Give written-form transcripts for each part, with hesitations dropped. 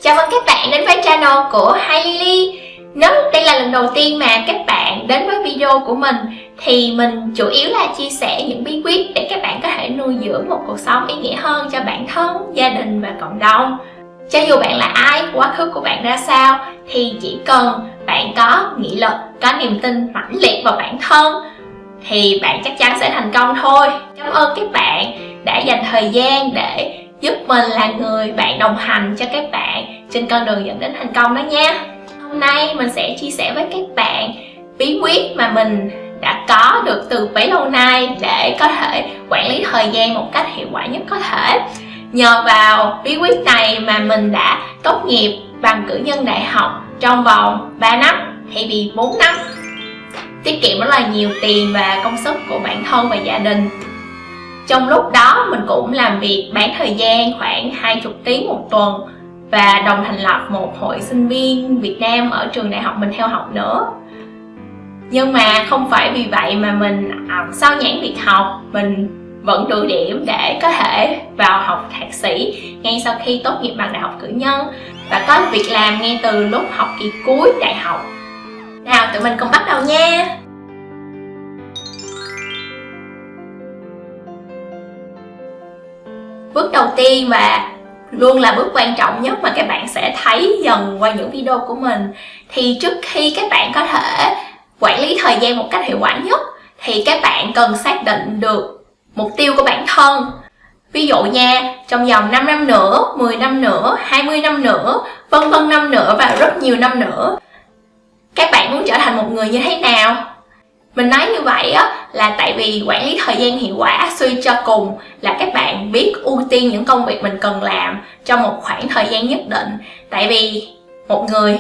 Chào mừng các bạn đến với channel của Hi Lily. Nếu đây là lần đầu tiên mà các bạn đến với video của mình thì mình chủ yếu là chia sẻ những bí quyết để các bạn có thể nuôi dưỡng một cuộc sống ý nghĩa hơn cho bản thân, gia đình và cộng đồng. Cho dù bạn là ai, quá khứ của bạn ra sao thì chỉ cần bạn có nghị lực, có niềm tin mãnh liệt vào bản thân thì bạn chắc chắn sẽ thành công thôi. Cảm ơn các bạn đã dành thời gian để giúp mình là người bạn đồng hành cho các bạn trên con đường dẫn đến thành công đó nha. Hôm nay mình sẽ chia sẻ với các bạn bí quyết mà mình đã có được từ bấy lâu nay để có thể quản lý thời gian một cách hiệu quả nhất có thể. Nhờ vào bí quyết này mà mình đã tốt nghiệp bằng cử nhân đại học trong vòng 3 năm thay vì 4 năm. Tiết kiệm rất là nhiều tiền và công sức của bản thân và gia đình. Trong lúc đó mình cũng làm việc bán thời gian khoảng 20 tiếng một tuần và đồng thành lập một hội sinh viên Việt Nam ở trường đại học mình theo học nữa. Nhưng mà không phải vì vậy mà mình sao nhãng việc học, mình vẫn đủ điểm để có thể vào học thạc sĩ ngay sau khi tốt nghiệp bằng đại học cử nhân và có việc làm ngay từ lúc học kỳ cuối đại học. Nào tụi mình cùng bắt đầu nha! Bước đầu tiên và luôn là bước quan trọng nhất mà các bạn sẽ thấy dần qua những video của mình, thì trước khi các bạn có thể quản lý thời gian một cách hiệu quả nhất thì các bạn cần xác định được mục tiêu của bản thân. Ví dụ nha, trong vòng 5 năm nữa, 10 năm nữa, 20 năm nữa, vân vân năm nữa và rất nhiều năm nữa, các bạn muốn trở thành một người như thế nào? Mình nói như vậy là tại vì quản lý thời gian hiệu quả suy cho cùng là các bạn biết ưu tiên những công việc mình cần làm trong một khoảng thời gian nhất định. Tại vì một người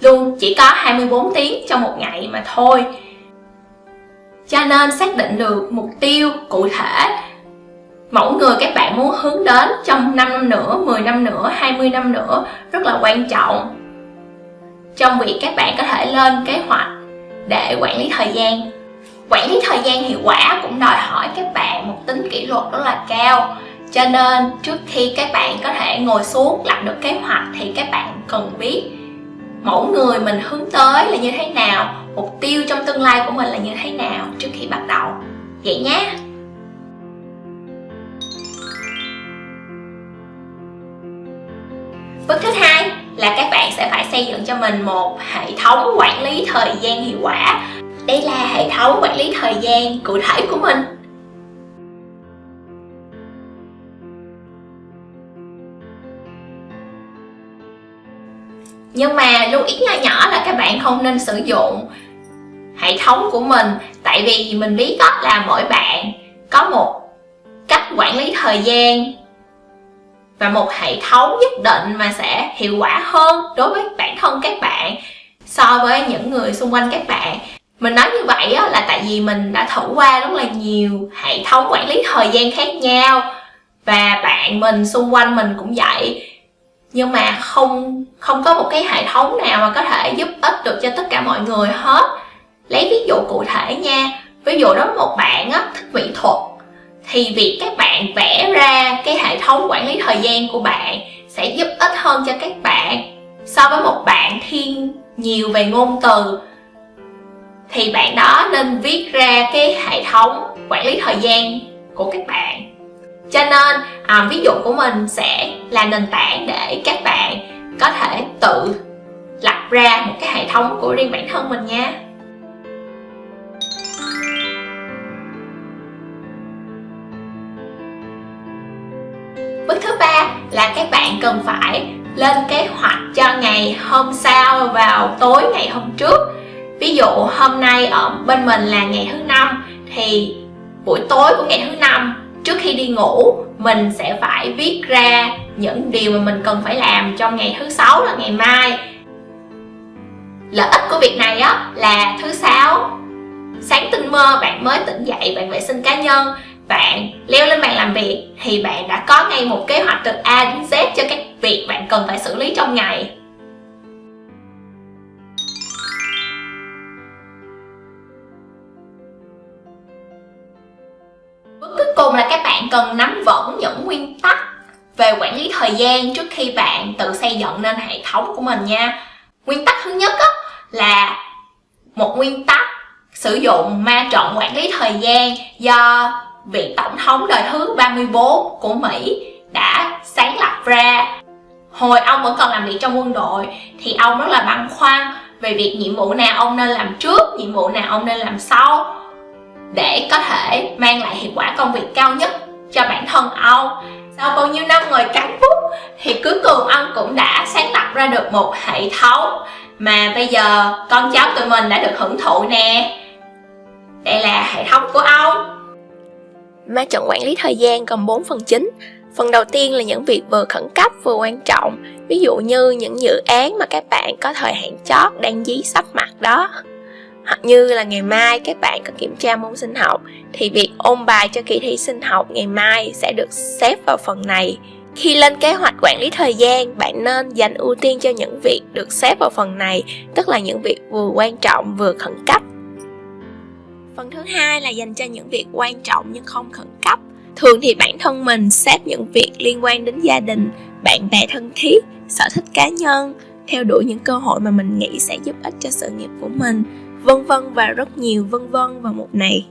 luôn chỉ có 24 tiếng trong một ngày mà thôi. Cho nên xác định được mục tiêu cụ thể mỗi người các bạn muốn hướng đến trong 5 năm nữa, 10 năm nữa, 20 năm nữa rất là quan trọng trong việc các bạn có thể lên kế hoạch để quản lý thời gian. Quản lý thời gian hiệu quả cũng đòi hỏi các bạn một tính kỷ luật rất là cao. Cho nên trước khi các bạn có thể ngồi xuống lập được kế hoạch thì các bạn cần biết mỗi người mình hướng tới là như thế nào, mục tiêu trong tương lai của mình là như thế nào trước khi bắt đầu. Vậy nhé! Bước thứ hai là các bạn sẽ phải xây dựng cho mình một hệ thống quản lý thời gian hiệu quả. Đây là hệ thống quản lý thời gian cụ thể của mình. Nhưng mà lưu ý nhỏ nhỏ là các bạn không nên sử dụng hệ thống của mình, tại vì mình biết là mỗi bạn có một cách quản lý thời gian và một hệ thống nhất định mà sẽ hiệu quả hơn đối với bản thân các bạn so với những người xung quanh các bạn. Mình nói như vậy là tại vì mình đã thử qua rất là nhiều hệ thống quản lý thời gian khác nhau và bạn mình xung quanh mình cũng vậy. Nhưng mà không có một cái hệ thống nào mà có thể giúp ích được cho tất cả mọi người hết. Lấy ví dụ cụ thể nha, ví dụ đó một bạn thích mỹ thuật thì việc các bạn vẽ ra cái hệ thống quản lý thời gian của bạn sẽ giúp ích hơn cho các bạn so với một bạn thiên nhiều về ngôn từ. Thì bạn đó nên viết ra cái hệ thống quản lý thời gian của các bạn. Cho nên ví dụ của mình sẽ là nền tảng để các bạn có thể tự lập ra một cái hệ thống của riêng bản thân mình nha. Bước thứ ba là các bạn cần phải lên kế hoạch cho ngày hôm sau vào tối ngày hôm trước. Ví dụ hôm nay ở bên mình là ngày thứ Năm thì buổi tối của ngày thứ Năm trước khi đi ngủ mình sẽ phải viết ra những điều mà mình cần phải làm trong ngày thứ Sáu là ngày mai. Lợi ích của việc này là thứ Sáu sáng tinh mơ bạn mới tỉnh dậy, bạn vệ sinh cá nhân, bạn leo lên bàn làm việc thì bạn đã có ngay một kế hoạch từ A đến Z cho các việc bạn cần phải xử lý trong ngày. Bước cuối cùng là các bạn cần nắm vững những nguyên tắc về quản lý thời gian trước khi bạn tự xây dựng nên hệ thống của mình nha. Nguyên tắc thứ nhất là một nguyên tắc sử dụng ma trận quản lý thời gian do vị tổng thống đời thứ 34 của Mỹ đã sáng lập ra. Hồi ông vẫn còn làm việc trong quân đội thì ông rất là băn khoăn về việc nhiệm vụ nào ông nên làm trước, nhiệm vụ nào ông nên làm sau để có thể mang lại hiệu quả công việc cao nhất cho bản thân ông. Sau bao nhiêu năm ngồi cắn bút thì cuối cùng ông cũng đã sáng lập ra được một hệ thống mà bây giờ con cháu tụi mình đã được hưởng thụ nè. Đây là hệ thống của ông. Ma trận quản lý thời gian gồm 4 phần chính. Phần đầu tiên là những việc vừa khẩn cấp vừa quan trọng, ví dụ như những dự án mà các bạn có thời hạn chót đang dí sắp mặt đó. Hoặc như là ngày mai các bạn có kiểm tra môn sinh học thì việc ôn bài cho kỳ thi sinh học ngày mai sẽ được xếp vào phần này. Khi lên kế hoạch quản lý thời gian, bạn nên dành ưu tiên cho những việc được xếp vào phần này, tức là những việc vừa quan trọng vừa khẩn cấp. Phần thứ hai là dành cho những việc quan trọng nhưng không khẩn cấp. Thường thì bản thân mình xếp những việc liên quan đến gia đình, bạn bè thân thiết, sở thích cá nhân, theo đuổi những cơ hội mà mình nghĩ sẽ giúp ích cho sự nghiệp của mình, vân vân và rất nhiều vân vân vào mục này.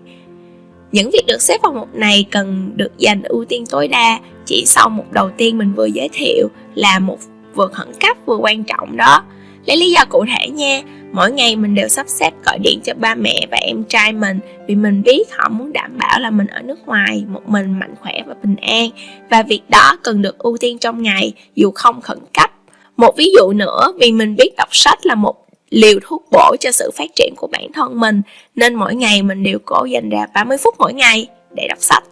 Những việc được xếp vào mục này cần được dành ưu tiên tối đa. Chỉ sau mục đầu tiên mình vừa giới thiệu là một vừa khẩn cấp vừa quan trọng đó. Lấy lý do cụ thể nha, mỗi ngày mình đều sắp xếp gọi điện cho ba mẹ và em trai mình vì mình biết họ muốn đảm bảo là mình ở nước ngoài một mình mạnh khỏe và bình an, và việc đó cần được ưu tiên trong ngày dù không khẩn cấp. Một ví dụ nữa, vì mình biết đọc sách là một liều thuốc bổ cho sự phát triển của bản thân mình nên mỗi ngày mình đều cố dành ra 30 phút mỗi ngày để đọc sách.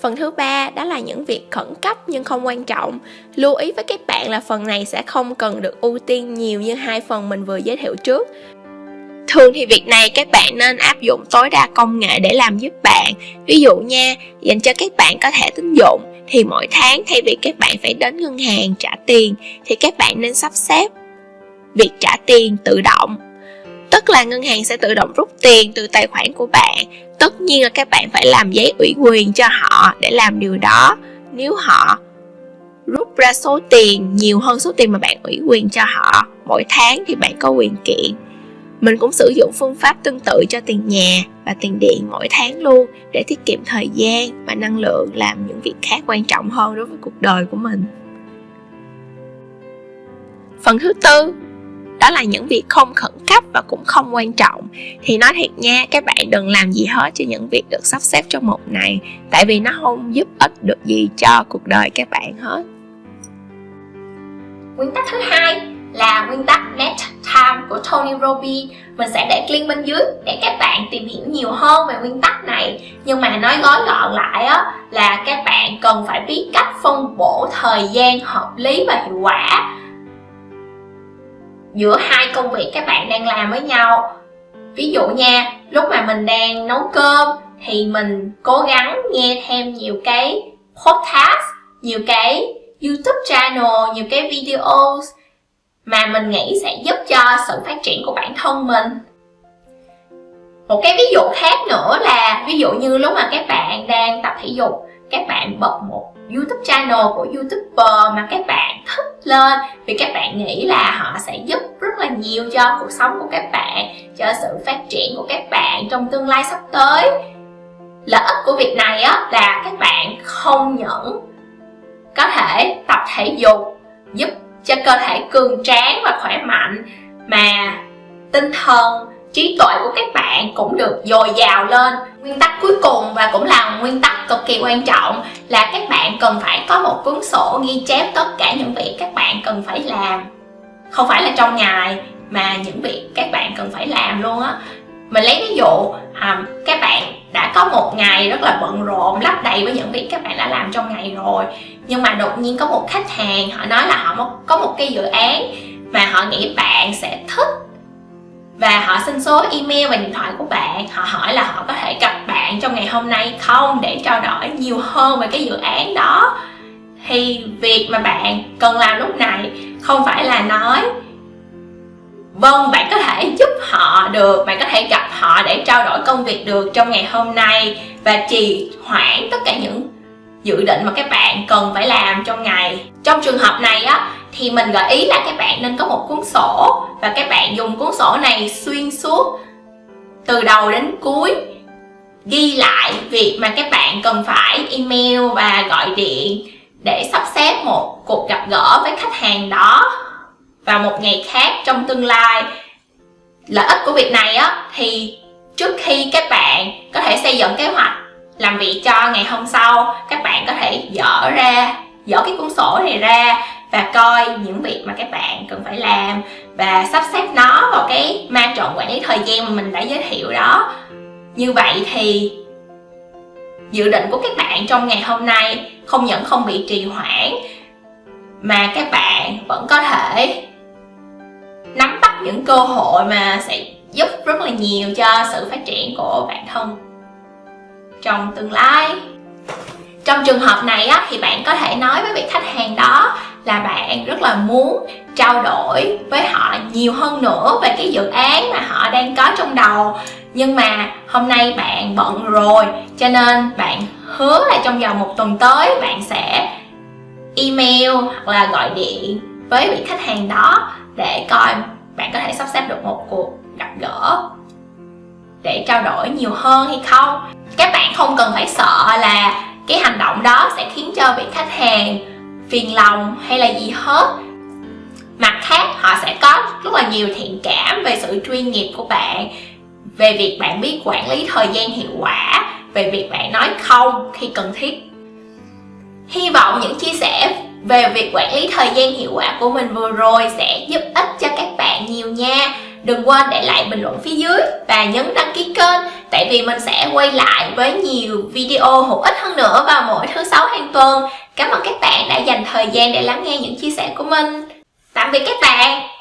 Phần thứ ba đó là những việc khẩn cấp nhưng không quan trọng. Lưu ý với các bạn là phần này sẽ không cần được ưu tiên nhiều như hai phần mình vừa giới thiệu trước. Thường thì việc này các bạn nên áp dụng tối đa công nghệ để làm giúp bạn. Ví dụ nha, dành cho các bạn có thẻ tín dụng thì mỗi tháng thay vì các bạn phải đến ngân hàng trả tiền thì các bạn nên sắp xếp việc trả tiền tự động. Tức là ngân hàng sẽ tự động rút tiền từ tài khoản của bạn. Tất nhiên là các bạn phải làm giấy ủy quyền cho họ để làm điều đó. Nếu họ rút ra số tiền nhiều hơn số tiền mà bạn ủy quyền cho họ mỗi tháng thì bạn có quyền kiện. Mình cũng sử dụng phương pháp tương tự cho tiền nhà và tiền điện mỗi tháng luôn để tiết kiệm thời gian và năng lượng làm những việc khác quan trọng hơn đối với cuộc đời của mình. Phần thứ tư đó là những việc không khẩn cấp và cũng không quan trọng. Thì nói thiệt nha, các bạn đừng làm gì hết cho những việc được sắp xếp trong mục này, tại vì nó không giúp ích được gì cho cuộc đời các bạn hết. Nguyên tắc thứ hai là nguyên tắc Net Time của Tony Robbins. Mình sẽ để link bên dưới để các bạn tìm hiểu nhiều hơn về nguyên tắc này. Nhưng mà nói gói gọn lại là các bạn cần phải biết cách phân bổ thời gian hợp lý và hiệu quả giữa hai công việc các bạn đang làm với nhau. Ví dụ nha, lúc mà mình đang nấu cơm thì mình cố gắng nghe thêm nhiều cái podcast, nhiều cái YouTube channel, nhiều cái videos mà mình nghĩ sẽ giúp cho sự phát triển của bản thân mình. Một cái ví dụ khác nữa là ví dụ như lúc mà các bạn đang tập thể dục, các bạn bật một YouTube channel của YouTuber mà các bạn thích lên vì các bạn nghĩ là họ sẽ giúp rất là nhiều cho cuộc sống của các bạn, cho sự phát triển của các bạn trong tương lai sắp tới. Lợi ích của việc này là các bạn không những có thể tập thể dục giúp cho cơ thể cường tráng và khỏe mạnh mà tinh thần, trí tuệ của các bạn cũng được dồi dào lên. Nguyên tắc cuối cùng và cũng là nguyên tắc cực kỳ quan trọng là các bạn cần phải có một cuốn sổ ghi chép tất cả những việc các bạn cần phải làm. Không phải là trong ngày mà những việc các bạn cần phải làm luôn á. Mình lấy ví dụ, các bạn đã có một ngày rất là bận rộn, lấp đầy với những việc các bạn đã làm trong ngày rồi. Nhưng mà đột nhiên có một khách hàng, họ nói là họ có một cái dự án mà họ nghĩ bạn sẽ thích. Và họ xin số email và điện thoại của bạn. Họ hỏi là họ có thể gặp bạn trong ngày hôm nay không để trao đổi nhiều hơn về cái dự án đó. Thì việc mà bạn cần làm lúc này không phải là nói vâng, bạn có thể giúp họ được, bạn có thể gặp họ để trao đổi công việc được trong ngày hôm nay và trì hoãn tất cả những dự định mà các bạn cần phải làm trong ngày. Trong trường hợp này á, thì mình gợi ý là các bạn nên có một cuốn sổ, và các bạn dùng cuốn sổ này xuyên suốt từ đầu đến cuối, ghi lại việc mà các bạn cần phải email và gọi điện để sắp xếp một cuộc gặp gỡ với khách hàng đó vào một ngày khác trong tương lai. Lợi ích của việc này á, thì trước khi các bạn có thể xây dựng kế hoạch làm việc cho ngày hôm sau, các bạn có thể dỡ cái cuốn sổ này ra và coi những việc mà các bạn cần phải làm và sắp xếp nó vào cái ma trận quản lý thời gian mà mình đã giới thiệu đó. Như vậy thì dự định của các bạn trong ngày hôm nay không những không bị trì hoãn, mà các bạn vẫn có thể nắm bắt những cơ hội mà sẽ giúp rất là nhiều cho sự phát triển của bản thân trong tương lai. Trong trường hợp này á, thì bạn có thể nói với vị khách hàng đó là bạn rất là muốn trao đổi với họ nhiều hơn nữa về cái dự án mà họ đang có trong đầu, nhưng mà hôm nay bạn bận rồi, cho nên bạn hứa là trong vòng 1 tuần tới bạn sẽ email hoặc là gọi điện với vị khách hàng đó để coi bạn có thể sắp xếp được một cuộc gặp gỡ để trao đổi nhiều hơn hay không. Các bạn không cần phải sợ là cái hành động đó sẽ khiến cho vị khách hàng phiền lòng hay là gì hết. Mặt khác, họ sẽ có rất là nhiều thiện cảm về sự chuyên nghiệp của bạn, về việc bạn biết quản lý thời gian hiệu quả, về việc bạn nói không khi cần thiết. Hy vọng những chia sẻ về việc quản lý thời gian hiệu quả của mình vừa rồi sẽ giúp ích cho các bạn nhiều nha. Đừng quên để lại bình luận phía dưới và nhấn đăng ký kênh, tại vì mình sẽ quay lại với nhiều video hữu ích hơn nữa vào mỗi thứ 6 hàng tuần. Cảm ơn các bạn đã dành thời gian để lắng nghe những chia sẻ của mình. Tạm biệt các bạn!